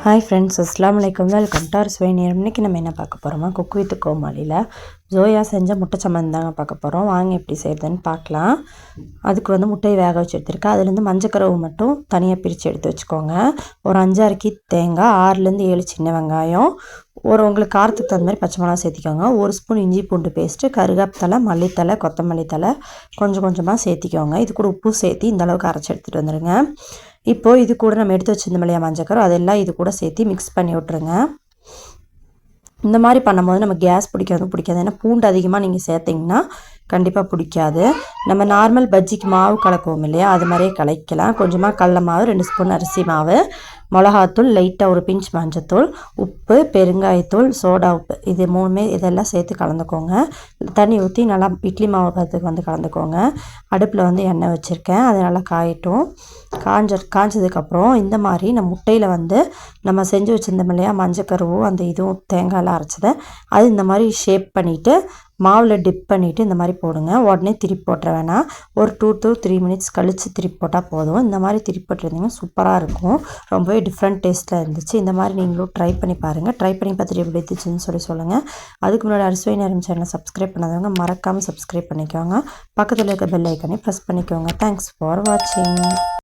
Hi friends, அஸ்ஸலாமு அலைக்கும். Welcome to our சுவை நேரம். இன்றைக்கி நம்ம என்ன பார்க்க போகிறோமா, குக் வித் கோமாளியில் ஜோயா செஞ்ச முட்டை சம்மந்தி தாங்க பார்க்க போகிறோம். வாங்க எப்படி செய்யுதுன்னு பார்க்கலாம். அதுக்கு முட்டையை வேக வச்சு எடுத்துருக்கேன். அதுலேருந்து மஞ்சக்கருவு மட்டும் தனியாக பிரித்து எடுத்து வச்சுக்கோங்க. ஒரு 5-6 கீ தேங்காய், 6-7 சின்ன வெங்காயம், உங்களுக்கு காரத்துக்கு தகுந்த மாதிரி பச்சை மிளகா சேர்த்திக்கோங்க. 1 ஸ்பூன் இஞ்சி பூண்டு பேஸ்ட்டு, கருவேப்பிலை, மல்லித்தலை, கொத்தமல்லி தலை கொஞ்சம் கொஞ்சமாக சேர்த்திக்கோங்க. இது கூட உப்பு சேர்த்து இந்தளவுக்கு அரைச்சி எடுத்துகிட்டு வந்துடுங்க. இப்போது இது கூட நம்ம எடுத்து வச்சிருந்த மல்லியா மஞ்சக்கரு அதெல்லாம் இது கூட சேர்த்து மிக்ஸ் பண்ணி விட்ருங்க. இந்த மாதிரி பண்ணும்போது நம்ம கேஸ் பிடிக்காது. ஏன்னா பூண்டு அதிகமாக நீங்கள் சேர்த்திங்கன்னா கண்டிப்பாக பிடிக்காது. நம்ம நார்மல் பஜ்ஜிக்கு மாவு கலக்குவோம் இல்லையா, அது மாதிரியே கலக்கலாம். கொஞ்சமாக கடல மாவு, 2 ஸ்பூன் அரிசி மாவு, மிளகாத்தூள், லைட்டாக ஒரு பிஞ்ச் மஞ்சத்தூள், உப்பு, பெருங்காயத்தூள், சோடா உப்பு, இது 3மே இதெல்லாம் சேர்த்து கலந்துக்கோங்க. தண்ணி ஊற்றி நல்லா இட்லி மாவு பதத்துக்கு கலந்துக்கோங்க. அடுப்பில் எண்ணெய் வச்சுருக்கேன், அது நல்லா காயட்டும். காய்ச்சதுக்கப்புறம் இந்த மாதிரி நம்ம முட்டையில் நம்ம செஞ்சு வச்சுருந்தோம் இல்லையா மஞ்சக்கருவும் அந்த இதுவும் தேங்காயெல்லாம் அரைச்சதை அது இந்த மாதிரி ஷேப் பண்ணிவிட்டு மாவில் டிப் பண்ணிவிட்டு இந்த மாதிரி போடுங்க. உடனே திருப்பி போட்டுற வேணாம். ஒரு 2 to 3 மினிட்ஸ் கழித்து திருப்பி போட்டால் போதும். இந்த மாதிரி திருப்பி போட்டுருந்தீங்கன்னா சூப்பராக இருக்கும். ரொம்பவே டிஃப்ரெண்ட் டேஸ்ட்டில் இருந்துச்சு. இந்த மாதிரி நீங்களும் ட்ரை பண்ணி பாருங்கள். ட்ரை பண்ணி பார்த்துட்டு எப்படி இருந்துச்சுன்னு சொல்லுங்கள். அதுக்கு முன்னாடி அறுசுவை நேரம் சேனலை சப்ஸ்கிரைப் பண்ணாதவங்க மறக்காமல் சப்ஸ்கிரைப் பண்ணிக்கோங்க. பக்கத்தில் இருக்க பெல் ஐக்கானே ப்ரெஸ் பண்ணிக்கோங்க. தேங்க்ஸ் ஃபார் வாட்சிங்.